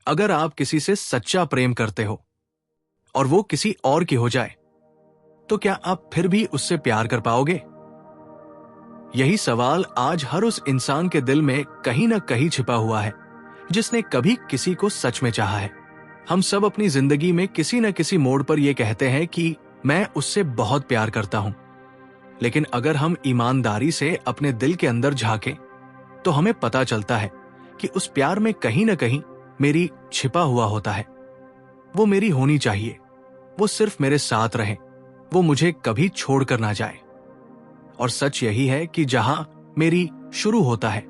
अगर आप किसी से सच्चा प्रेम करते हो और वो किसी और की हो जाए, तो क्या आप फिर भी उससे प्यार कर पाओगे? यही सवाल आज हर उस इंसान के दिल में कहीं ना कहीं छिपा हुआ है जिसने कभी किसी को सच में चाहा है। हम सब अपनी जिंदगी में किसी न किसी मोड़ पर यह कहते हैं कि मैं उससे बहुत प्यार करता हूं, लेकिन अगर हम ईमानदारी से अपने दिल के अंदर झांकें तो हमें पता चलता है कि उस प्यार में कहीं ना कहीं मेरी छिपा हुआ होता है। वो मेरी होनी चाहिए, वो सिर्फ मेरे साथ रहे, वो मुझे कभी छोड़कर ना जाए। और सच यही है कि जहां मेरी शुरू होता है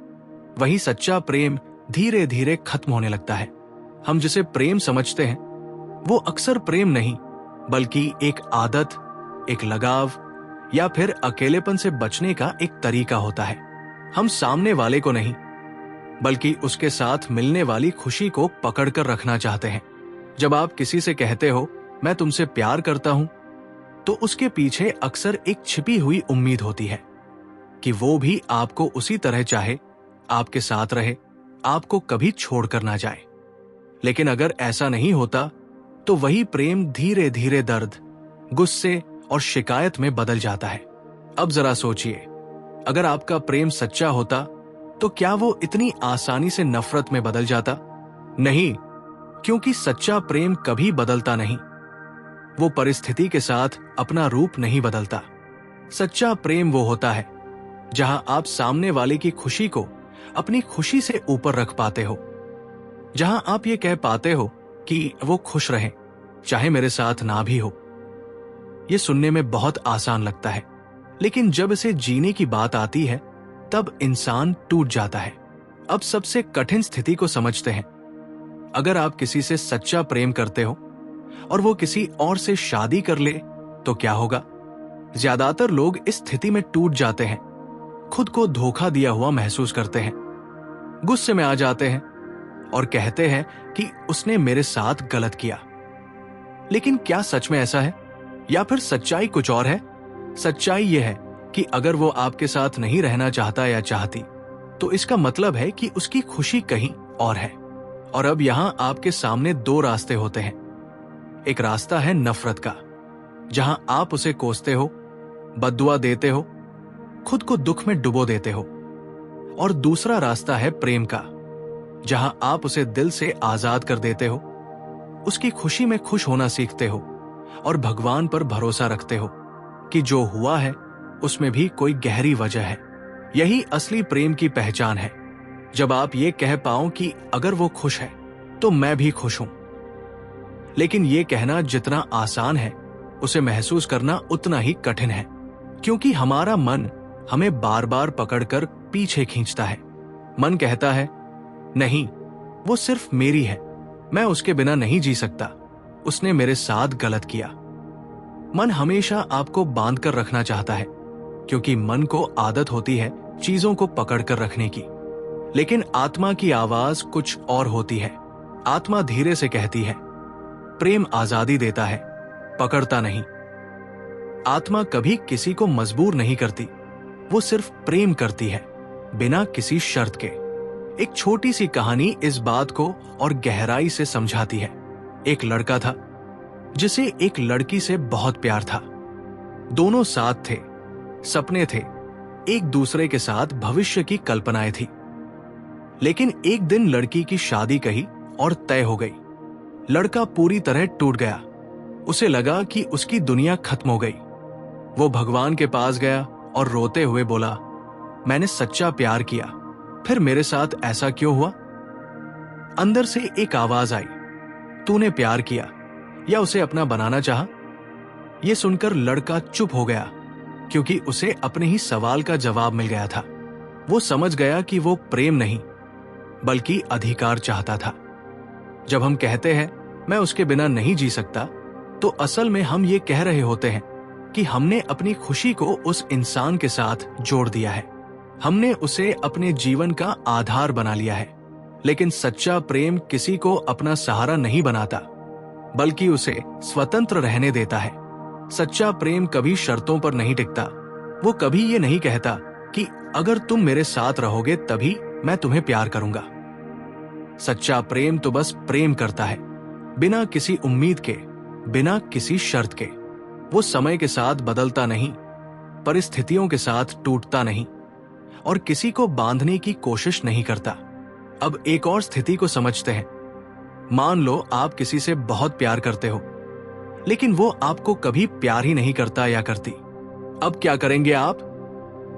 वहीं सच्चा प्रेम धीरे धीरे खत्म होने लगता है। हम जिसे प्रेम समझते हैं वो अक्सर प्रेम नहीं, बल्कि एक आदत, एक लगाव या फिर अकेलेपन से बचने का एक तरीका होता है। हम सामने वाले को नहीं, बल्कि उसके साथ मिलने वाली खुशी को पकड़कर रखना चाहते हैं। जब आप किसी से कहते हो मैं तुमसे प्यार करता हूं, तो उसके पीछे अक्सर एक छिपी हुई उम्मीद होती है कि वो भी आपको उसी तरह चाहे, आपके साथ रहे, आपको कभी छोड़कर ना जाए। लेकिन अगर ऐसा नहीं होता तो वही प्रेम धीरे धीरे दर्द, गुस्से और शिकायत में बदल जाता है। अब जरा सोचिए, अगर आपका प्रेम सच्चा होता तो क्या वो इतनी आसानी से नफरत में बदल जाता? नहीं, क्योंकि सच्चा प्रेम कभी बदलता नहीं। वो परिस्थिति के साथ अपना रूप नहीं बदलता। सच्चा प्रेम वो होता है जहां आप सामने वाले की खुशी को अपनी खुशी से ऊपर रख पाते हो, जहां आप ये कह पाते हो कि वो खुश रहें, चाहे मेरे साथ ना भी हो। ये सुनने में बहुत आसान लगता है, लेकिन जब इसे जीने की बात आती है तब इंसान टूट जाता है। अब सबसे कठिन स्थिति को समझते हैं। अगर आप किसी से सच्चा प्रेम करते हो और वो किसी और से शादी कर ले तो क्या होगा? ज्यादातर लोग इस स्थिति में टूट जाते हैं, खुद को धोखा दिया हुआ महसूस करते हैं, गुस्से में आ जाते हैं और कहते हैं कि उसने मेरे साथ गलत किया। लेकिन क्या सच में ऐसा है, या फिर सच्चाई कुछ और है? सच्चाई यह है कि अगर वो आपके साथ नहीं रहना चाहता या चाहती, तो इसका मतलब है कि उसकी खुशी कहीं और है। और अब यहां आपके सामने दो रास्ते होते हैं। एक रास्ता है नफरत का, जहां आप उसे कोसते हो, बद्दुआ देते हो, खुद को दुख में डुबो देते हो। और दूसरा रास्ता है प्रेम का, जहां आप उसे दिल से आजाद कर देते हो, उसकी खुशी में खुश होना सीखते हो और भगवान पर भरोसा रखते हो कि जो हुआ है उसमें भी कोई गहरी वजह है। यही असली प्रेम की पहचान है, जब आप ये कह पाओ कि अगर वो खुश है तो मैं भी खुश हूं। लेकिन ये कहना जितना आसान है, उसे महसूस करना उतना ही कठिन है, क्योंकि हमारा मन हमें बार बार पकड़कर पीछे खींचता है। मन कहता है, नहीं, वो सिर्फ मेरी है, मैं उसके बिना नहीं जी सकता, उसने मेरे साथ गलत किया। मन हमेशा आपको बांध कर रखना चाहता है, क्योंकि मन को आदत होती है चीजों को पकड़कर रखने की। लेकिन आत्मा की आवाज कुछ और होती है। आत्मा धीरे से कहती है, प्रेम आजादी देता है, पकड़ता नहीं। आत्मा कभी किसी को मजबूर नहीं करती, वो सिर्फ प्रेम करती है, बिना किसी शर्त के। एक छोटी सी कहानी इस बात को और गहराई से समझाती है। एक लड़का था जिसे एक लड़की से बहुत प्यार था। दोनों साथ थे, सपने थे, एक दूसरे के साथ भविष्य की कल्पनाएं थी। लेकिन एक दिन लड़की की शादी कही और तय हो गई। लड़का पूरी तरह टूट गया। उसे लगा कि उसकी दुनिया खत्म हो गई। वो भगवान के पास गया और रोते हुए बोला, मैंने सच्चा प्यार किया, फिर मेरे साथ ऐसा क्यों हुआ? अंदर से एक आवाज आई, तूने प्यार किया या उसे अपना बनाना चाहा? यह सुनकर लड़का चुप हो गया, क्योंकि उसे अपने ही सवाल का जवाब मिल गया था। वो समझ गया कि वो प्रेम नहीं, बल्कि अधिकार चाहता था। जब हम कहते हैं मैं उसके बिना नहीं जी सकता, तो असल में हम ये कह रहे होते हैं कि हमने अपनी खुशी को उस इंसान के साथ जोड़ दिया है, हमने उसे अपने जीवन का आधार बना लिया है। लेकिन सच्चा प्रेम किसी को अपना सहारा नहीं बनाता, बल्कि उसे स्वतंत्र रहने देता है। सच्चा प्रेम कभी शर्तों पर नहीं टिकता। वो कभी ये नहीं कहता कि अगर तुम मेरे साथ रहोगे तभी मैं तुम्हें प्यार करूंगा। सच्चा प्रेम तो बस प्रेम करता है, बिना किसी उम्मीद के, बिना किसी शर्त के। वो समय के साथ बदलता नहीं, परिस्थितियों के साथ टूटता नहीं और किसी को बांधने की कोशिश नहीं करता। अब एक और स्थिति को समझते हैं। मान लो आप किसी से बहुत प्यार करते हो, लेकिन वो आपको कभी प्यार ही नहीं करता या करती। अब क्या करेंगे आप?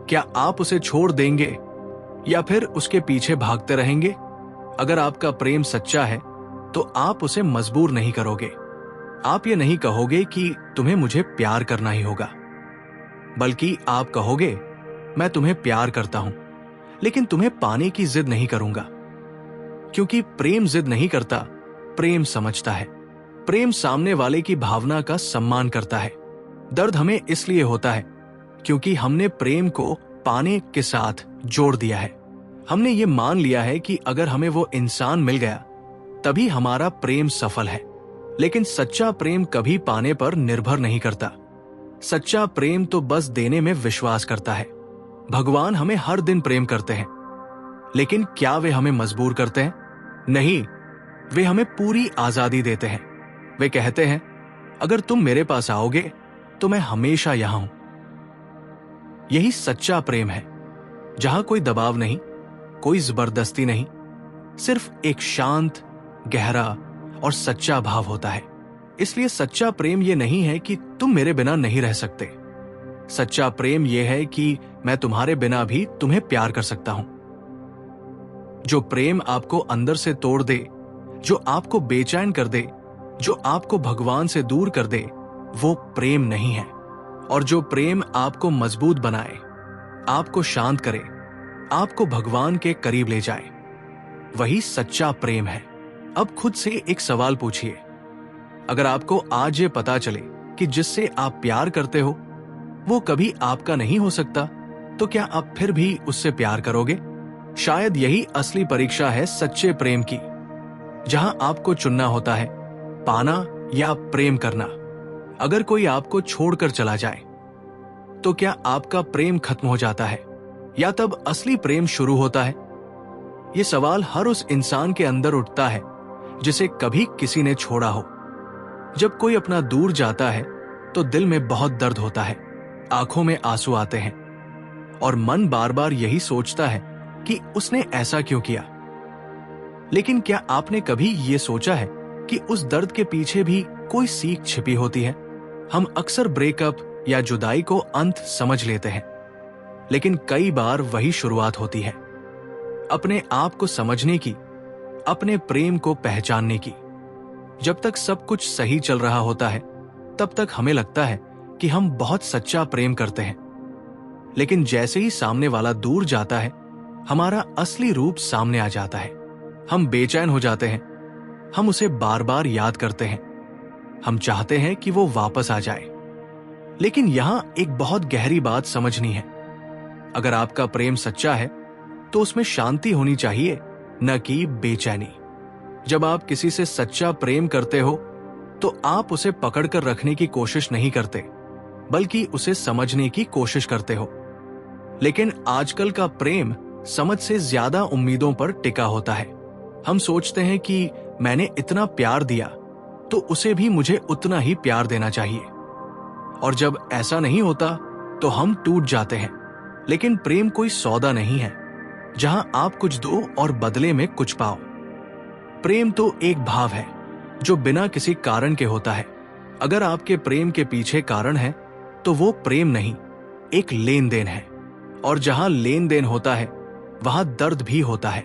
क्या आप उसे छोड़ देंगे या फिर उसके पीछे भागते रहेंगे? अगर आपका प्रेम सच्चा है तो आप उसे मजबूर नहीं करोगे। आप ये नहीं कहोगे कि तुम्हें मुझे प्यार करना ही होगा, बल्कि आप कहोगे मैं तुम्हें प्यार करता हूं, लेकिन तुम्हें पाने की जिद नहीं करूंगा। क्योंकि प्रेम जिद नहीं करता, प्रेम समझता है। प्रेम सामने वाले की भावना का सम्मान करता है। दर्द हमें इसलिए होता है क्योंकि हमने प्रेम को पाने के साथ जोड़ दिया है। हमने ये मान लिया है कि अगर हमें वो इंसान मिल गया तभी हमारा प्रेम सफल है। लेकिन सच्चा प्रेम कभी पाने पर निर्भर नहीं करता। सच्चा प्रेम तो बस देने में विश्वास करता है। भगवान हमें हर दिन प्रेम करते हैं, लेकिन क्या वे हमें मजबूर करते हैं? नहीं, वे हमें पूरी आजादी देते हैं। वे कहते हैं अगर तुम मेरे पास आओगे तो मैं हमेशा यहां हूं। यही सच्चा प्रेम है, जहां कोई दबाव नहीं, कोई जबरदस्ती नहीं, सिर्फ एक शांत, गहरा और सच्चा भाव होता है। इसलिए सच्चा प्रेम यह नहीं है कि तुम मेरे बिना नहीं रह सकते। सच्चा प्रेम यह है कि मैं तुम्हारे बिना भी तुम्हें प्यार कर सकता हूं। जो प्रेम आपको अंदर से तोड़ दे, जो आपको बेचैन कर दे, जो आपको भगवान से दूर कर दे, वो प्रेम नहीं है। और जो प्रेम आपको मजबूत बनाए, आपको शांत करे, आपको भगवान के करीब ले जाए, वही सच्चा प्रेम है। अब खुद से एक सवाल पूछिए, अगर आपको आज ये पता चले कि जिससे आप प्यार करते हो वो कभी आपका नहीं हो सकता, तो क्या आप फिर भी उससे प्यार करोगे? शायद यही असली परीक्षा है सच्चे प्रेम की, जहां आपको चुनना होता है, पाना या प्रेम करना। अगर कोई आपको छोड़कर चला जाए तो क्या आपका प्रेम खत्म हो जाता है या तब असली प्रेम शुरू होता है? यह सवाल हर उस इंसान के अंदर उठता है जिसे कभी किसी ने छोड़ा हो। जब कोई अपना दूर जाता है तो दिल में बहुत दर्द होता है, आंखों में आंसू आते हैं और मन बार बार यही सोचता है कि उसने ऐसा क्यों किया। लेकिन क्या आपने कभी यह सोचा है कि उस दर्द के पीछे भी कोई सीख छिपी होती है? हम अक्सर ब्रेकअप या जुदाई को अंत समझ लेते हैं, लेकिन कई बार वही शुरुआत होती है अपने आप को समझने की, अपने प्रेम को पहचानने की। जब तक सब कुछ सही चल रहा होता है तब तक हमें लगता है कि हम बहुत सच्चा प्रेम करते हैं, लेकिन जैसे ही सामने वाला दूर जाता है हमारा असली रूप सामने आ जाता है। हम बेचैन हो जाते हैं, हम उसे बार बार याद करते हैं, हम चाहते हैं कि वो वापस आ जाए। लेकिन यहां एक बहुत गहरी बात समझनी है। अगर आपका प्रेम सच्चा है तो उसमें शांति होनी चाहिए, न कि बेचैनी। जब आप किसी से सच्चा प्रेम करते हो तो आप उसे पकड़कर रखने की कोशिश नहीं करते, बल्कि उसे समझने की कोशिश करते हो। लेकिन आजकल का प्रेम समझ से ज्यादा उम्मीदों पर टिका होता है। हम सोचते हैं कि मैंने इतना प्यार दिया तो उसे भी मुझे उतना ही प्यार देना चाहिए, और जब ऐसा नहीं होता तो हम टूट जाते हैं। लेकिन प्रेम कोई सौदा नहीं है जहां आप कुछ दो और बदले में कुछ पाओ। प्रेम तो एक भाव है जो बिना किसी कारण के होता है। अगर आपके प्रेम के पीछे कारण है तो वो प्रेम नहीं, एक लेन देन है, और जहां लेन देन होता है वहां दर्द भी होता है।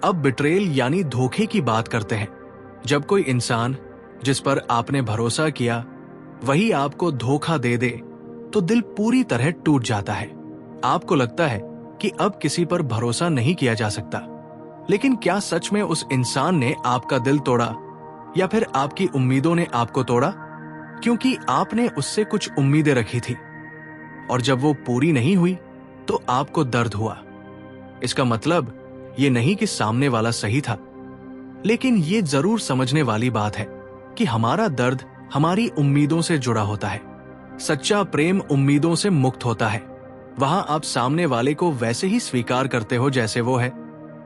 अब बिट्रेल यानी धोखे की बात करते हैं। जब कोई इंसान जिस पर आपने भरोसा किया वही आपको धोखा दे दे तो दिल पूरी तरह टूट जाता है। आपको लगता है कि अब किसी पर भरोसा नहीं किया जा सकता। लेकिन क्या सच में उस इंसान ने आपका दिल तोड़ा या फिर आपकी उम्मीदों ने आपको तोड़ा? क्योंकि आपने उससे कुछ उम्मीदें रखी थी और जब वो पूरी नहीं हुई तो आपको दर्द हुआ। इसका मतलब ये नहीं कि सामने वाला सही था, लेकिन ये जरूर समझने वाली बात है कि हमारा दर्द हमारी उम्मीदों से जुड़ा होता है। सच्चा प्रेम उम्मीदों से मुक्त होता है। वहां आप सामने वाले को वैसे ही स्वीकार करते हो जैसे वो है,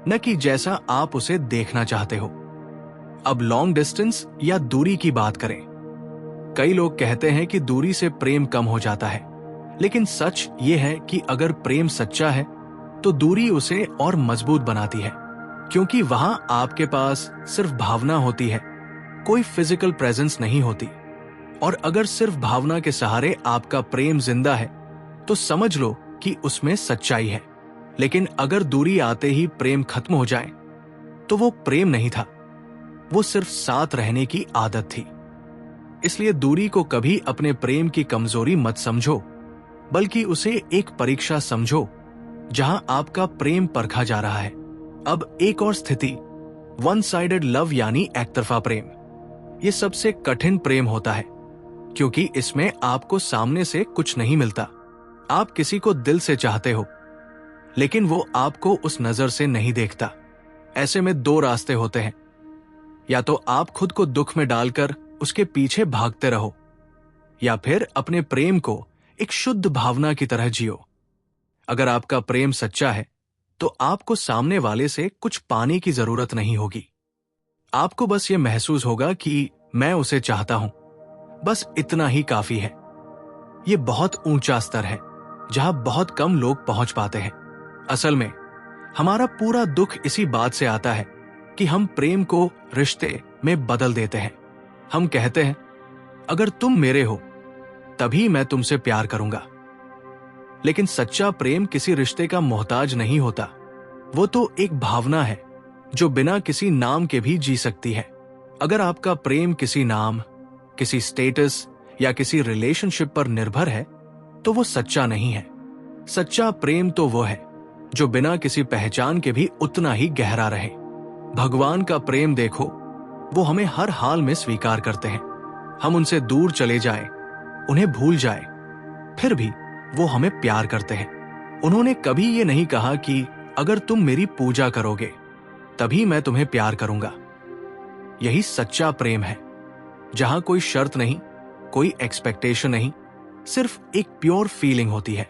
न कि जैसा आप उसे देखना चाहते हो। अब लॉन्ग डिस्टेंस या दूरी की बात करें। कई लोग कहते हैं कि दूरी से प्रेम कम हो जाता है, लेकिन सच ये है कि अगर प्रेम सच्चा है तो दूरी उसे और मजबूत बनाती है, क्योंकि वहां आपके पास सिर्फ भावना होती है, कोई फिजिकल प्रेजेंस नहीं होती। और अगर सिर्फ भावना के सहारे आपका प्रेम जिंदा है तो समझ लो कि उसमें सच्चाई है। लेकिन अगर दूरी आते ही प्रेम खत्म हो जाए तो वो प्रेम नहीं था, वो सिर्फ साथ रहने की आदत थी। इसलिए दूरी को कभी अपने प्रेम की कमजोरी मत समझो, बल्कि उसे एक परीक्षा समझो जहां आपका प्रेम परखा जा रहा है। अब एक और स्थिति, वन साइडेड लव यानी एकतरफा प्रेम। यह सबसे कठिन प्रेम होता है, क्योंकि इसमें आपको सामने से कुछ नहीं मिलता। आप किसी को दिल से चाहते हो, लेकिन वो आपको उस नजर से नहीं देखता। ऐसे में दो रास्ते होते हैं, या तो आप खुद को दुख में डालकर उसके पीछे भागते रहो, या फिर अपने प्रेम को एक शुद्ध भावना की तरह जियो। अगर आपका प्रेम सच्चा है तो आपको सामने वाले से कुछ पाने की जरूरत नहीं होगी। आपको बस ये महसूस होगा कि मैं उसे चाहता हूं, बस इतना ही काफी है। ये बहुत ऊंचा स्तर है जहां बहुत कम लोग पहुंच पाते हैं। असल में हमारा पूरा दुख इसी बात से आता है कि हम प्रेम को रिश्ते में बदल देते हैं। हम कहते हैं, अगर तुम मेरे हो तभी मैं तुमसे प्यार करूंगा। लेकिन सच्चा प्रेम किसी रिश्ते का मोहताज नहीं होता। वो तो एक भावना है जो बिना किसी नाम के भी जी सकती है। अगर आपका प्रेम किसी नाम, किसी स्टेटस या किसी रिलेशनशिप पर निर्भर है तो वो सच्चा नहीं है। सच्चा प्रेम तो वो है जो बिना किसी पहचान के भी उतना ही गहरा रहे। भगवान का प्रेम देखो, वो हमें हर हाल में स्वीकार करते हैं। हम उनसे दूर चले जाएं, उन्हें भूल जाएं, फिर भी वो हमें प्यार करते हैं। उन्होंने कभी ये नहीं कहा कि अगर तुम मेरी पूजा करोगे तभी मैं तुम्हें प्यार करूंगा। यही सच्चा प्रेम है, जहां कोई शर्त नहीं, कोई एक्सपेक्टेशन नहीं, सिर्फ एक प्योर फीलिंग होती है।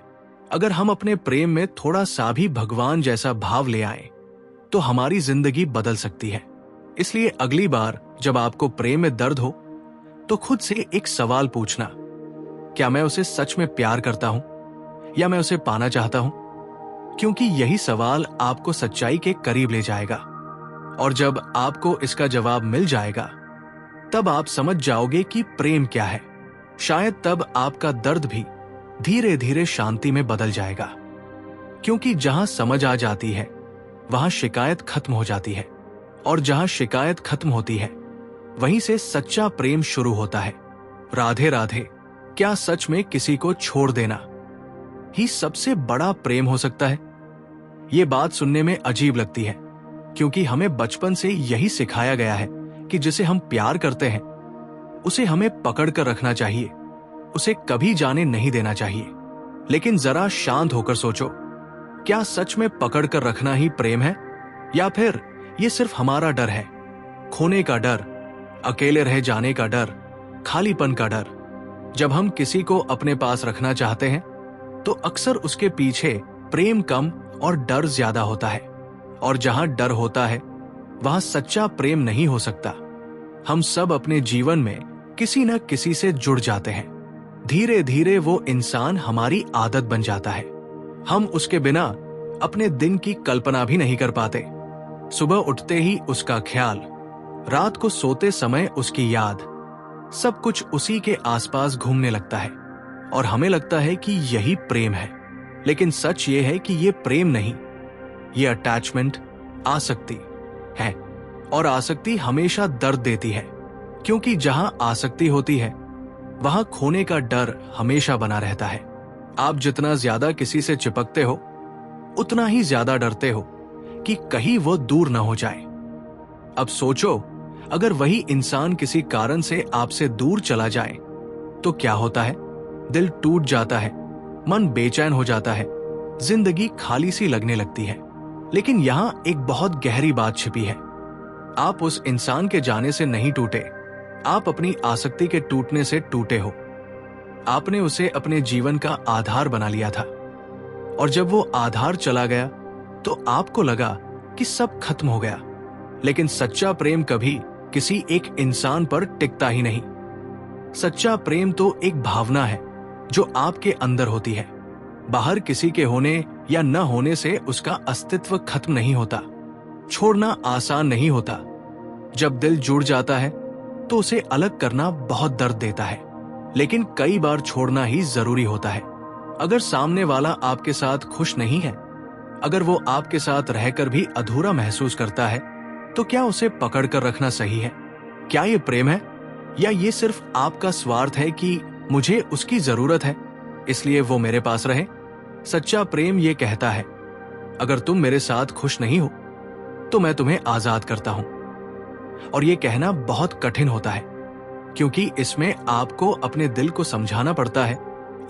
अगर हम अपने प्रेम में थोड़ा सा भी भगवान जैसा भाव ले आए तो हमारी जिंदगी बदल सकती है। इसलिए अगली बार जब आपको प्रेम में दर्द हो तो खुद से एक सवाल पूछना, क्या मैं उसे सच में प्यार करता हूं या मैं उसे पाना चाहता हूं? क्योंकि यही सवाल आपको सच्चाई के करीब ले जाएगा। और जब आपको इसका जवाब मिल जाएगा तब आप समझ जाओगे कि प्रेम क्या है। शायद तब आपका दर्द भी धीरे धीरे शांति में बदल जाएगा, क्योंकि जहां समझ आ जाती है वहां शिकायत खत्म हो जाती है, और जहां शिकायत खत्म होती है वहीं से सच्चा प्रेम शुरू होता है। राधे राधे। क्या सच में किसी को छोड़ देना ही सबसे बड़ा प्रेम हो सकता है? ये बात सुनने में अजीब लगती है, क्योंकि हमें बचपन से यही सिखाया गया है कि जिसे हम प्यार करते हैं उसे हमें पकड़ कर रखना चाहिए, उसे कभी जाने नहीं देना चाहिए। लेकिन जरा शांत होकर सोचो, क्या सच में पकड़ कर रखना ही प्रेम है, या फिर ये सिर्फ हमारा डर है? खोने का डर, अकेले रह जाने का डर, खालीपन का डर। जब हम किसी को अपने पास रखना चाहते हैं तो अक्सर उसके पीछे प्रेम कम और डर ज्यादा होता है, और जहां डर होता है वहां सच्चा प्रेम नहीं हो सकता। हम सब अपने जीवन में किसी न किसी से जुड़ जाते हैं। धीरे धीरे वो इंसान हमारी आदत बन जाता है। हम उसके बिना अपने दिन की कल्पना भी नहीं कर पाते। सुबह उठते ही उसका ख्याल, रात को सोते समय उसकी याद, सब कुछ उसी के आसपास घूमने लगता है, और हमें लगता है कि यही प्रेम है। लेकिन सच ये है कि ये प्रेम नहीं, ये अटैचमेंट, आसक्ति है। और आसक्ति हमेशा दर्द देती है, क्योंकि जहां आसक्ति होती है वहां खोने का डर हमेशा बना रहता है। आप जितना ज्यादा किसी से चिपकते हो उतना ही ज्यादा डरते हो कि कहीं वो दूर न हो जाए। अब सोचो, अगर वही इंसान किसी कारण से आपसे दूर चला जाए तो क्या होता है? दिल टूट जाता है, मन बेचैन हो जाता है, जिंदगी खाली सी लगने लगती है। लेकिन यहां एक बहुत गहरी बात छिपी है। आप उस इंसान के जाने से नहीं टूटे, आप अपनी आसक्ति के टूटने से टूटे हो। आपने उसे अपने जीवन का आधार बना लिया था, और जब वो आधार चला गया तो आपको लगा कि सब खत्म हो गया। लेकिन सच्चा प्रेम कभी किसी एक इंसान पर टिकता ही नहीं। सच्चा प्रेम तो एक भावना है जो आपके अंदर होती है। बाहर किसी के होने या न होने से उसका अस्तित्व खत्म नहीं होता। छोड़ना आसान नहीं होता। जब दिल जुड़ जाता है तो उसे अलग करना बहुत दर्द देता है, लेकिन कई बार छोड़ना ही जरूरी होता है। अगर सामने वाला आपके साथ खुश नहीं है, अगर वो आपके साथ रहकर भी अधूरा महसूस करता है, तो क्या उसे पकड़ कर रखना सही है? क्या ये प्रेम है, या ये सिर्फ आपका स्वार्थ है कि मुझे उसकी जरूरत है इसलिए वो मेरे पास रहे? सच्चा प्रेम ये कहता है, अगर तुम मेरे साथ खुश नहीं हो तो मैं तुम्हें आजाद करता हूं। और ये कहना बहुत कठिन होता है, क्योंकि इसमें आपको अपने दिल को समझाना पड़ता है,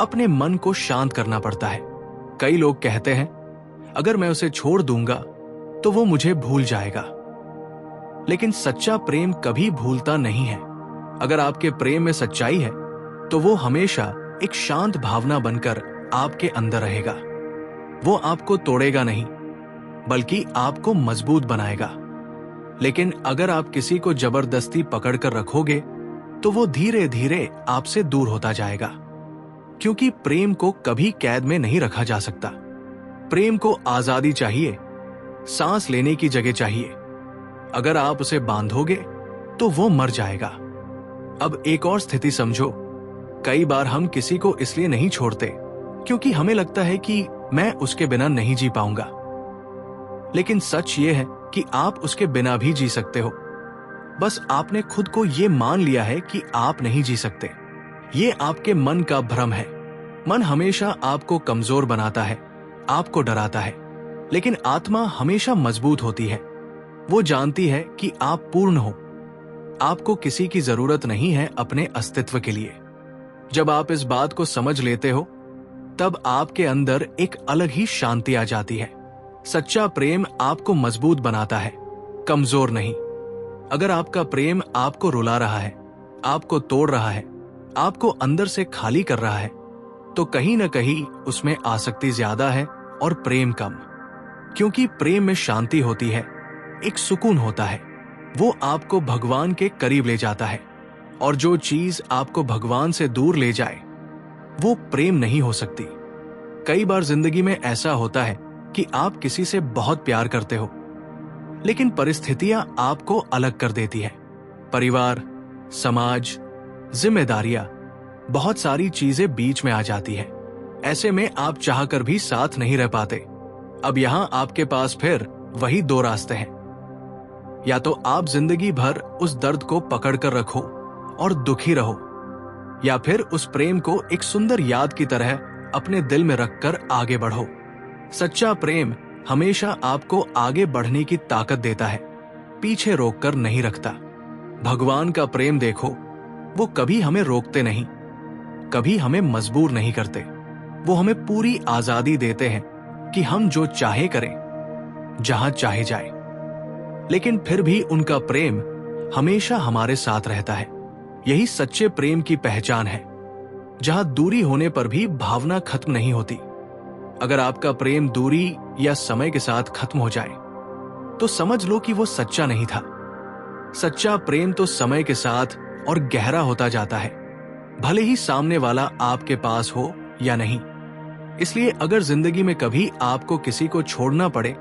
अपने मन को शांत करना पड़ता है। कई लोग कहते हैं, अगर मैं उसे छोड़ दूंगा तो वो मुझे भूल जाएगा। लेकिन सच्चा प्रेम कभी भूलता नहीं है। अगर आपके प्रेम में सच्चाई है तो वो हमेशा एक शांत भावना बनकर आपके अंदर रहेगा। वो आपको तोड़ेगा नहीं, बल्कि आपको मजबूत बनाएगा। लेकिन अगर आप किसी को जबरदस्ती पकड़कर रखोगे तो वो धीरे धीरे आपसे दूर होता जाएगा, क्योंकि प्रेम को कभी कैद में नहीं रखा जा सकता। प्रेम को आजादी चाहिए, सांस लेने की जगह चाहिए। अगर आप उसे बांधोगे तो वो मर जाएगा। अब एक और स्थिति समझो। कई बार हम किसी को इसलिए नहीं छोड़ते क्योंकि हमें लगता है कि मैं उसके बिना नहीं जी पाऊंगा। लेकिन सच ये है कि आप उसके बिना भी जी सकते हो। बस आपने खुद को ये मान लिया है कि आप नहीं जी सकते। ये आपके मन का भ्रम है। मन हमेशा आपको कमजोर बनाता है, आपको डराता है, लेकिन आत्मा हमेशा मजबूत होती है। वो जानती है कि आप पूर्ण हो। आपको किसी की जरूरत नहीं है अपने अस्तित्व के लिए। जब आप इस बात को समझ लेते हो, तब आपके अंदर एक अलग ही शांति आ जाती है। सच्चा प्रेम आपको मजबूत बनाता है, कमजोर नहीं। अगर आपका प्रेम आपको रुला रहा है, आपको तोड़ रहा है, आपको अंदर से खाली कर रहा है, तो कहीं ना कहीं उसमें आसक्ति ज्यादा है और प्रेम कम। क्योंकि प्रेम में शांति होती है, एक सुकून होता है। वो आपको भगवान के करीब ले जाता है। और जो चीज आपको भगवान से दूर ले जाए, वो प्रेम नहीं हो सकती। कई बार जिंदगी में ऐसा होता है कि आप किसी से बहुत प्यार करते हो, लेकिन परिस्थितियां आपको अलग कर देती है। परिवार, समाज, जिम्मेदारियां, बहुत सारी चीजें बीच में आ जाती है। ऐसे में आप चाहकर भी साथ नहीं रह पाते। अब यहां आपके पास फिर वही दो रास्ते हैं। या तो आप जिंदगी भर उस दर्द को पकड़ कर रखो और दुखी रहो, या फिर उस प्रेम को एक सुंदर याद की तरह अपने दिल में रखकर आगे बढ़ो। सच्चा प्रेम हमेशा आपको आगे बढ़ने की ताकत देता है, पीछे रोककर नहीं रखता। भगवान का प्रेम देखो, वो कभी हमें रोकते नहीं, कभी हमें मजबूर नहीं करते। वो हमें पूरी आजादी देते हैं कि हम जो चाहे करें, जहां चाहे जाए। लेकिन फिर भी उनका प्रेम हमेशा हमारे साथ रहता है। यही सच्चे प्रेम की पहचान है, जहां दूरी होने पर भी भावना खत्म नहीं होती। अगर आपका प्रेम दूरी या समय के साथ खत्म हो जाए, तो समझ लो कि वो सच्चा नहीं था। सच्चा प्रेम तो समय के साथ और गहरा होता जाता है, भले ही सामने वाला आपके पास हो या नहीं। इसलिए अगर जिंदगी में कभी आपको किसी को छोड़ना पड़े,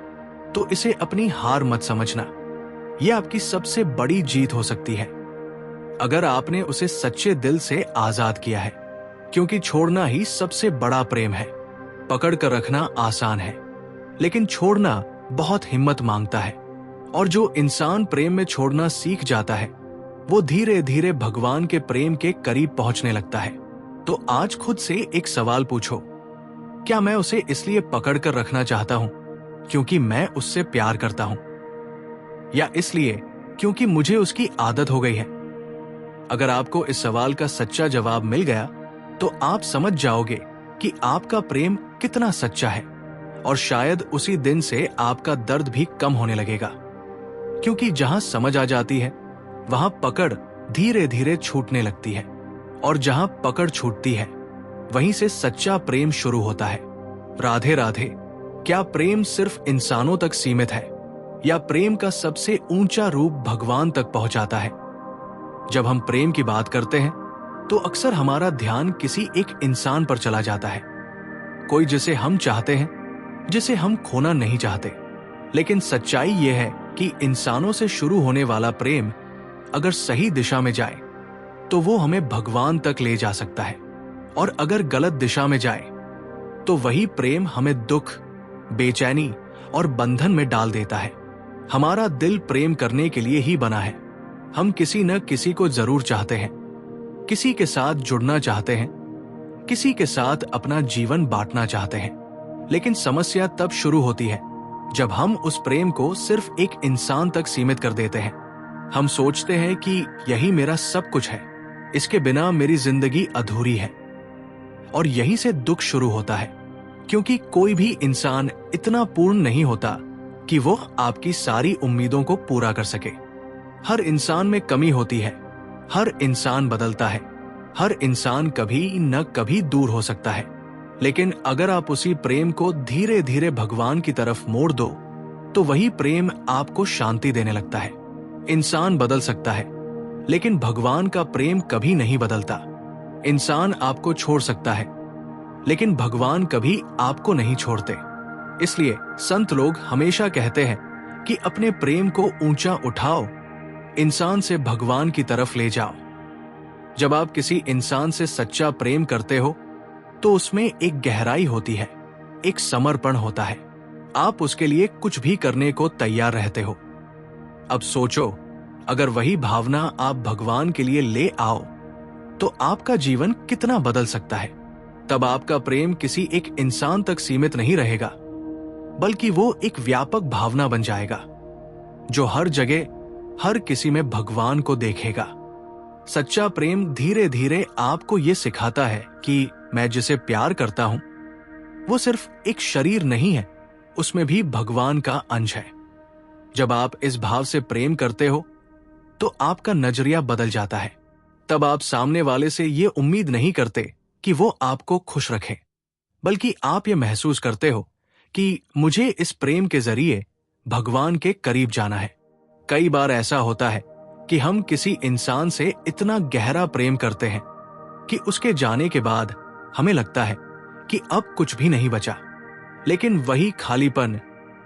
तो इसे अपनी हार मत समझना। यह आपकी सबसे बड़ी जीत हो सकती है, अगर आपने उसे सच्चे दिल से आजाद किया है। क्योंकि छोड़ना ही सबसे बड़ा प्रेम है। पकड़ कर रखना आसान है, लेकिन छोड़ना बहुत हिम्मत मांगता है। और जो इंसान प्रेम में छोड़ना सीख जाता है, वो धीरे धीरे भगवान के प्रेम के करीब पहुंचने लगता है। तो आज खुद से एक सवाल पूछो, क्या मैं उसे इसलिए पकड़ कर रखना चाहता हूं क्योंकि मैं उससे प्यार करता हूं, या इसलिए क्योंकि मुझे उसकी आदत हो गई है? अगर आपको इस सवाल का सच्चा जवाब मिल गया, तो आप समझ जाओगे कि आपका प्रेम कितना सच्चा है, और शायद उसी दिन से आपका दर्द भी कम होने लगेगा। क्योंकि जहां समझ आ जाती है, वहां पकड़ धीरे धीरे छूटने लगती है, और जहां पकड़ छूटती है, वहीं से सच्चा प्रेम शुरू होता है। राधे राधे। क्या प्रेम सिर्फ इंसानों तक सीमित है, या प्रेम का सबसे ऊंचा रूप भगवान तक पहुंचाता है। जब हम प्रेम की बात करते हैं तो अक्सर हमारा ध्यान किसी एक इंसान पर चला जाता है, कोई जिसे हम चाहते हैं, जिसे हम खोना नहीं चाहते। लेकिन सच्चाई यह है कि इंसानों से शुरू होने वाला प्रेम अगर सही दिशा में जाए तो वो हमें भगवान तक ले जा सकता है, और अगर गलत दिशा में जाए तो वही प्रेम हमें दुख, बेचैनी और बंधन में डाल देता है। हमारा दिल प्रेम करने के लिए ही बना है। हम किसी न किसी को जरूर चाहते हैं, किसी के साथ जुड़ना चाहते हैं, किसी के साथ अपना जीवन बांटना चाहते हैं। लेकिन समस्या तब शुरू होती है जब हम उस प्रेम को सिर्फ एक इंसान तक सीमित कर देते हैं। हम सोचते हैं कि यही मेरा सब कुछ है, इसके बिना मेरी जिंदगी अधूरी है। और यहीं से दुख शुरू होता है, क्योंकि कोई भी इंसान इतना पूर्ण नहीं होता कि वो आपकी सारी उम्मीदों को पूरा कर सके। हर इंसान में कमी होती है, हर इंसान बदलता है, हर इंसान कभी न कभी दूर हो सकता है। लेकिन अगर आप उसी प्रेम को धीरे धीरे भगवान की तरफ मोड़ दो तो वही प्रेम आपको शांति देने लगता है। इंसान बदल सकता है, लेकिन भगवान का प्रेम कभी नहीं बदलता। इंसान आपको छोड़ सकता है, लेकिन भगवान कभी आपको नहीं छोड़ते। इसलिए संत लोग हमेशा कहते हैं कि अपने प्रेम को ऊंचा उठाओ, इंसान से भगवान की तरफ ले जाओ। जब आप किसी इंसान से सच्चा प्रेम करते हो तो उसमें एक गहराई होती है, एक समर्पण होता है। आप उसके लिए कुछ भी करने को तैयार रहते हो। अब सोचो, अगर वही भावना आप भगवान के लिए ले आओ तो आपका जीवन कितना बदल सकता है। तब आपका प्रेम किसी एक इंसान तक सीमित नहीं रहेगा, बल्कि वो एक व्यापक भावना बन जाएगा जो हर जगह, हर किसी में भगवान को देखेगा। सच्चा प्रेम धीरे धीरे आपको ये सिखाता है कि मैं जिसे प्यार करता हूं वो सिर्फ एक शरीर नहीं है, उसमें भी भगवान का अंश है। जब आप इस भाव से प्रेम करते हो तो आपका नजरिया बदल जाता है। तब आप सामने वाले से ये उम्मीद नहीं करते कि वो आपको खुश रखे, बल्कि आप ये महसूस करते हो कि मुझे इस प्रेम के जरिए भगवान के करीब जाना है। कई बार ऐसा होता है कि हम किसी इंसान से इतना गहरा प्रेम करते हैं कि उसके जाने के बाद हमें लगता है कि अब कुछ भी नहीं बचा। लेकिन वही खालीपन,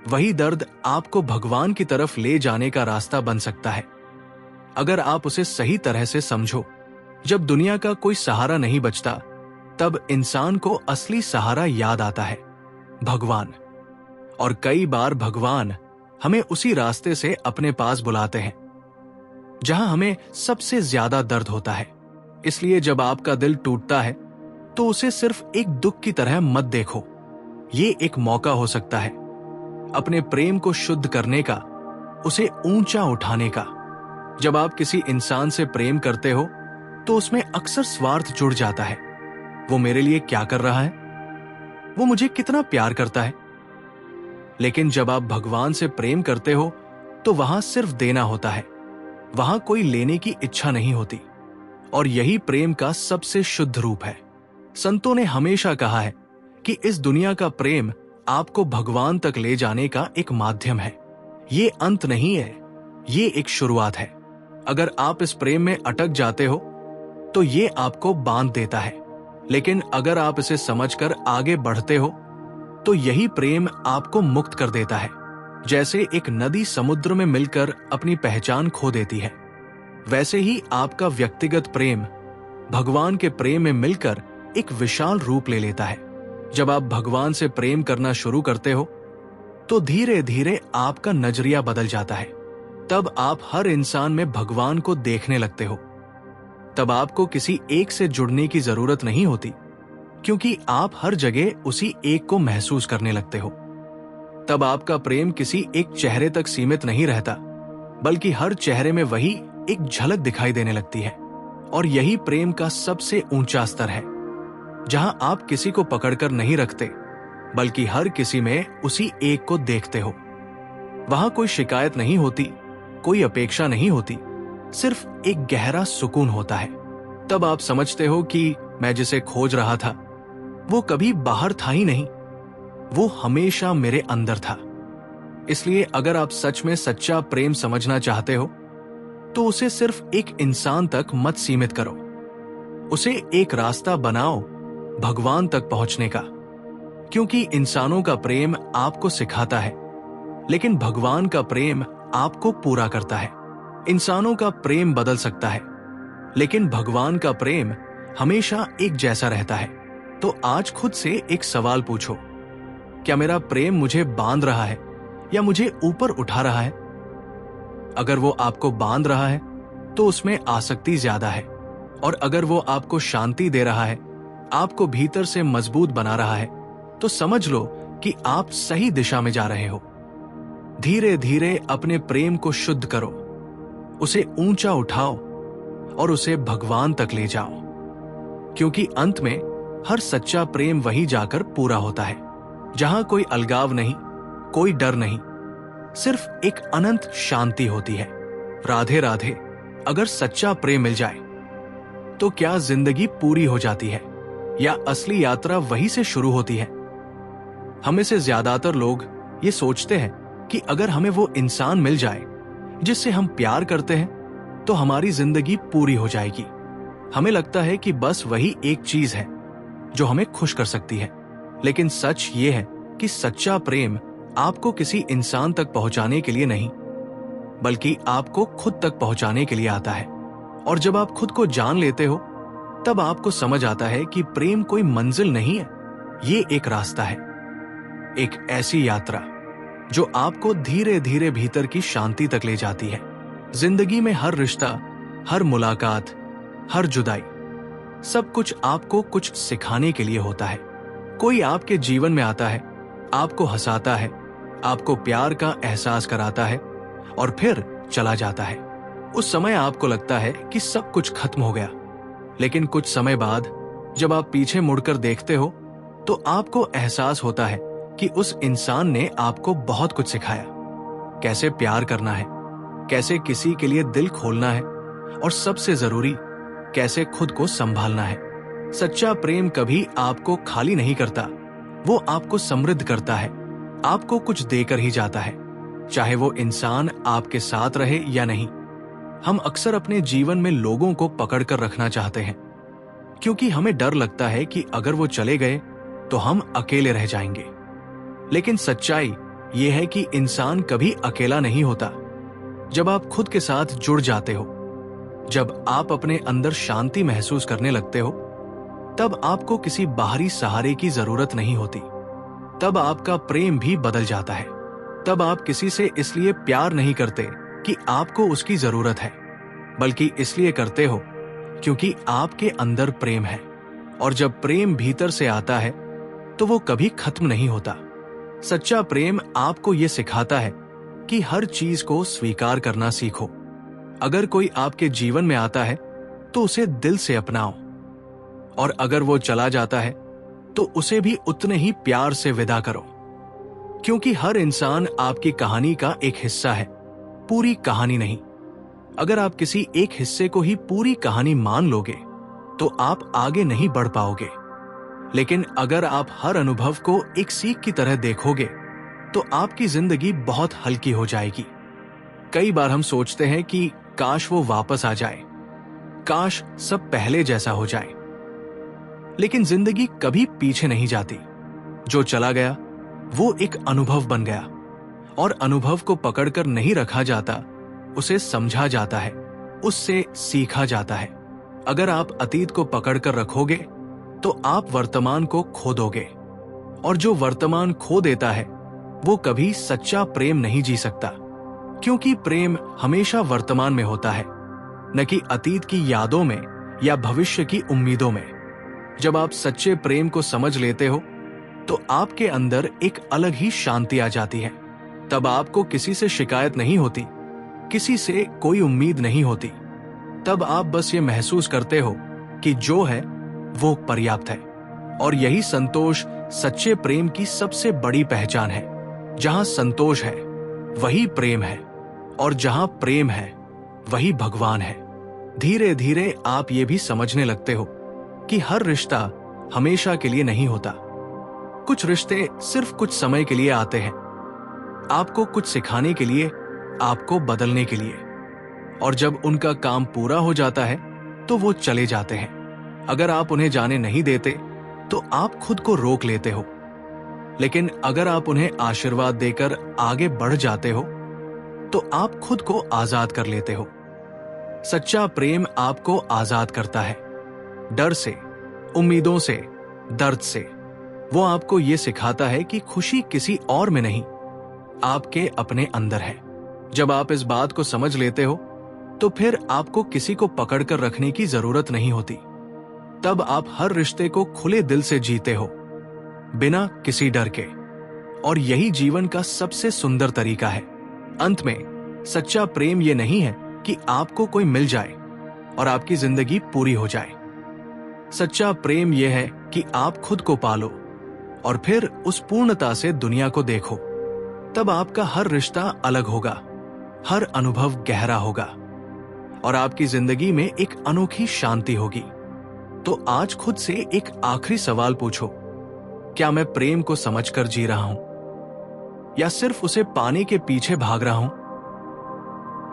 वही दर्द आपको भगवान की तरफ ले जाने का रास्ता बन सकता है, अगर आप उसे सही तरह से समझो। जब दुनिया का कोई सहारा नहीं बचता, तब इंसान को असली सहारा याद आता है, भगवान। और कई बार भगवान हमें उसी रास्ते से अपने पास बुलाते हैं जहां हमें सबसे ज्यादा दर्द होता है। इसलिए जब आपका दिल टूटता है तो उसे सिर्फ एक दुख की तरह मत देखो। ये एक मौका हो सकता है अपने प्रेम को शुद्ध करने का, उसे ऊंचा उठाने का। जब आप किसी इंसान से प्रेम करते हो तो उसमें अक्सर स्वार्थ जुड़ जाता है। वो मेरे लिए क्या कर रहा है, वो मुझे कितना प्यार करता है। लेकिन जब आप भगवान से प्रेम करते हो तो वहां सिर्फ देना होता है, वहां कोई लेने की इच्छा नहीं होती। और यही प्रेम का सबसे शुद्ध रूप है। संतों ने हमेशा कहा है कि इस दुनिया का प्रेम आपको भगवान तक ले जाने का एक माध्यम है। ये अंत नहीं है, ये एक शुरुआत है। अगर आप इस प्रेम में अटक जाते हो तो ये आपको बांध देता है, लेकिन अगर आप इसे समझकर आगे बढ़ते हो तो यही प्रेम आपको मुक्त कर देता है। जैसे एक नदी समुद्र में मिलकर अपनी पहचान खो देती है, वैसे ही आपका व्यक्तिगत प्रेम भगवान के प्रेम में मिलकर एक विशाल रूप ले लेता है। जब आप भगवान से प्रेम करना शुरू करते हो तो धीरे धीरे आपका नजरिया बदल जाता है। तब आप हर इंसान में भगवान को देखने लगते हो। तब आपको किसी एक से जुड़ने की जरूरत नहीं होती, क्योंकि आप हर जगह उसी एक को महसूस करने लगते हो। तब आपका प्रेम किसी एक चेहरे तक सीमित नहीं रहता, बल्कि हर चेहरे में वही एक झलक दिखाई देने लगती है। और यही प्रेम का सबसे ऊंचा स्तर है, जहां आप किसी को पकड़कर नहीं रखते, बल्कि हर किसी में उसी एक को देखते हो। वहां कोई शिकायत नहीं होती, कोई अपेक्षा नहीं होती, सिर्फ एक गहरा सुकून होता है। तब आप समझते हो कि मैं जिसे खोज रहा था वो कभी बाहर था ही नहीं, वो हमेशा मेरे अंदर था। इसलिए अगर आप सच में सच्चा प्रेम समझना चाहते हो तो उसे सिर्फ एक इंसान तक मत सीमित करो। उसे एक रास्ता बनाओ भगवान तक पहुंचने का, क्योंकि इंसानों का प्रेम आपको सिखाता है, लेकिन भगवान का प्रेम आपको पूरा करता है। इंसानों का प्रेम बदल सकता है, लेकिन भगवान का प्रेम हमेशा एक जैसा रहता है। तो आज खुद से एक सवाल पूछो, क्या मेरा प्रेम मुझे बांध रहा है या मुझे ऊपर उठा रहा है? अगर वो आपको बांध रहा है तो उसमें आसक्ति ज्यादा है, और अगर वो आपको शांति दे रहा है, आपको भीतर से मजबूत बना रहा है, तो समझ लो कि आप सही दिशा में जा रहे हो। धीरे धीरे अपने प्रेम को शुद्ध करो, उसे ऊंचा उठाओ और उसे भगवान तक ले जाओ, क्योंकि अंत में हर सच्चा प्रेम वहीं जाकर पूरा होता है जहां कोई अलगाव नहीं, कोई डर नहीं, सिर्फ एक अनंत शांति होती है। राधे राधे। अगर सच्चा प्रेम मिल जाए तो क्या जिंदगी पूरी हो जाती है या असली यात्रा वहीं से शुरू होती है? हमें से ज्यादातर लोग ये सोचते हैं कि अगर हमें वो इंसान मिल जाए जिससे हम प्यार करते हैं तो हमारी जिंदगी पूरी हो जाएगी। हमें लगता है कि बस वही एक चीज है जो हमें खुश कर सकती है, लेकिन सच ये है कि सच्चा प्रेम आपको किसी इंसान तक पहुंचाने के लिए नहीं, बल्कि आपको खुद तक पहुंचाने के लिए आता है। और जब आप खुद को जान लेते हो तब आपको समझ आता है कि प्रेम कोई मंजिल नहीं है, ये एक रास्ता है, एक ऐसी यात्रा जो आपको धीरे धीरे भीतर की शांति तक ले जाती है। जिंदगी में हर रिश्ता, हर मुलाकात, हर जुदाई, सब कुछ आपको कुछ सिखाने के लिए होता है। कोई आपके जीवन में आता है, आपको हंसाता है, आपको प्यार का एहसास कराता है और फिर चला जाता है। उस समय आपको लगता है कि सब कुछ खत्म हो गया, लेकिन कुछ समय बाद जब आप पीछे मुड़कर देखते हो तो आपको एहसास होता है कि उस इंसान ने आपको बहुत कुछ सिखाया, कैसे प्यार करना है, कैसे किसी के लिए दिल खोलना है, और सबसे जरूरी कैसे खुद को संभालना है। सच्चा प्रेम कभी आपको खाली नहीं करता, वो आपको समृद्ध करता है, आपको कुछ देकर ही जाता है, चाहे वो इंसान आपके साथ रहे या नहीं। हम अक्सर अपने जीवन में लोगों को पकड़कर रखना चाहते हैं, क्योंकि हमें डर लगता है कि अगर वो चले गए तो हम अकेले रह जाएंगे। लेकिन सच्चाई ये है कि इंसान कभी अकेला नहीं होता। जब आप खुद के साथ जुड़ जाते हो, जब आप अपने अंदर शांति महसूस करने लगते हो, तब आपको किसी बाहरी सहारे की जरूरत नहीं होती। तब आपका प्रेम भी बदल जाता है। तब आप किसी से इसलिए प्यार नहीं करते कि आपको उसकी जरूरत है, बल्कि इसलिए करते हो क्योंकि आपके अंदर प्रेम है। और जब प्रेम भीतर से आता है तो वो कभी खत्म नहीं होता। सच्चा प्रेम आपको ये सिखाता है कि हर चीज को स्वीकार करना सीखो। अगर कोई आपके जीवन में आता है तो उसे दिल से अपनाओ, और अगर वो चला जाता है तो उसे भी उतने ही प्यार से विदा करो, क्योंकि हर इंसान आपकी कहानी का एक हिस्सा है, पूरी कहानी नहीं। अगर आप किसी एक हिस्से को ही पूरी कहानी मान लोगे तो आप आगे नहीं बढ़ पाओगे, लेकिन अगर आप हर अनुभव को एक सीख की तरह देखोगे तो आपकी जिंदगी बहुत हल्की हो जाएगी। कई बार हम सोचते हैं कि काश वो वापस आ जाए, काश सब पहले जैसा हो जाए, लेकिन जिंदगी कभी पीछे नहीं जाती। जो चला गया वो एक अनुभव बन गया, और अनुभव को पकड़कर नहीं रखा जाता, उसे समझा जाता है, उससे सीखा जाता है। अगर आप अतीत को पकड़कर रखोगे तो आप वर्तमान को खो दोगे, और जो वर्तमान खो देता है वो कभी सच्चा प्रेम नहीं जी सकता, क्योंकि प्रेम हमेशा वर्तमान में होता है, न कि अतीत की यादों में या भविष्य की उम्मीदों में। जब आप सच्चे प्रेम को समझ लेते हो तो आपके अंदर एक अलग ही शांति आ जाती है। तब आपको किसी से शिकायत नहीं होती, किसी से कोई उम्मीद नहीं होती। तब आप बस ये महसूस करते हो कि जो है वो पर्याप्त है, और यही संतोष सच्चे प्रेम की सबसे बड़ी पहचान है। जहां संतोष है वही प्रेम है, और जहां प्रेम है वही भगवान है। धीरे धीरे आप ये भी समझने लगते हो कि हर रिश्ता हमेशा के लिए नहीं होता। कुछ रिश्ते सिर्फ कुछ समय के लिए आते हैं, आपको कुछ सिखाने के लिए, आपको बदलने के लिए। और जब उनका काम पूरा हो जाता है तो वो चले जाते हैं। अगर आप उन्हें जाने नहीं देते तो आप खुद को रोक लेते हो, लेकिन अगर आप उन्हें आशीर्वाद देकर आगे बढ़ जाते हो तो आप खुद को आजाद कर लेते हो। सच्चा प्रेम आपको आजाद करता है, डर से, उम्मीदों से, दर्द से। वो आपको ये सिखाता है कि खुशी किसी और में नहीं, आपके अपने अंदर है। जब आप इस बात को समझ लेते हो तो फिर आपको किसी को पकड़कर रखने की जरूरत नहीं होती। तब आप हर रिश्ते को खुले दिल से जीते हो, बिना किसी डर के। और यही जीवन का सबसे सुंदर तरीका है। अंत में सच्चा प्रेम ये नहीं है कि आपको कोई मिल जाए और आपकी जिंदगी पूरी हो जाए। सच्चा प्रेम यह है कि आप खुद को पालो और फिर उस पूर्णता से दुनिया को देखो। तब आपका हर रिश्ता अलग होगा, हर अनुभव गहरा होगा और आपकी जिंदगी में एक अनोखी शांति होगी। तो आज खुद से एक आखिरी सवाल पूछो, क्या मैं प्रेम को समझकर जी रहा हूं या सिर्फ उसे पाने के पीछे भाग रहा हूं?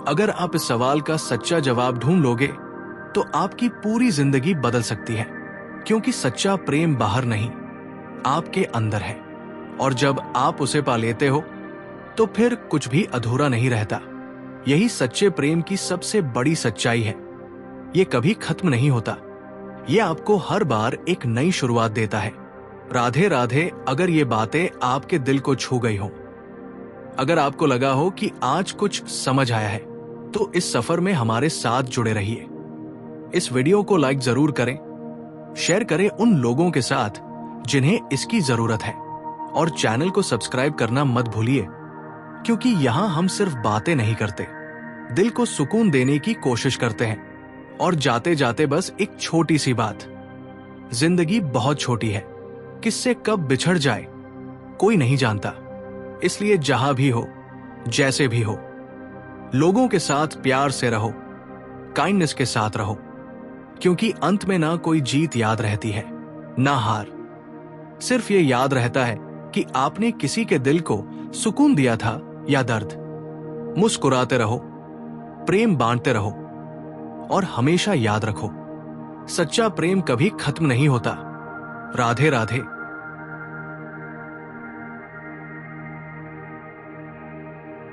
अगर आप इस सवाल का सच्चा जवाब ढूंढ लोगे तो आपकी पूरी जिंदगी बदल सकती है, क्योंकि सच्चा प्रेम बाहर नहीं, आपके अंदर है। और जब आप उसे पा लेते हो तो फिर कुछ भी अधूरा नहीं रहता। यही सच्चे प्रेम की सबसे बड़ी सच्चाई है। ये कभी खत्म नहीं होता, ये आपको हर बार एक नई शुरुआत देता है। राधे राधे। अगर ये बातें आपके दिल को छू गई हो, अगर आपको लगा हो कि आज कुछ समझ आया है, तो इस सफर में हमारे साथ जुड़े रहिए। इस वीडियो को लाइक जरूर करें, शेयर करें उन लोगों के साथ जिन्हें इसकी जरूरत है, और चैनल को सब्सक्राइब करना मत भूलिए, क्योंकि यहां हम सिर्फ बातें नहीं करते, दिल को सुकून देने की कोशिश करते हैं। और जाते जाते बस एक छोटी सी बात, जिंदगी बहुत छोटी है, किससे कब बिछड़ जाए कोई नहीं जानता। इसलिए जहां भी हो, जैसे भी हो, लोगों के साथ प्यार से रहो, काइंडनेस के साथ रहो, क्योंकि अंत में ना कोई जीत याद रहती है, ना हार। सिर्फ ये याद रहता है कि आपने किसी के दिल को सुकून दिया था या दर्द। मुस्कुराते रहो, प्रेम बांटते रहो और हमेशा याद रखो, सच्चा प्रेम कभी खत्म नहीं होता। राधे राधे।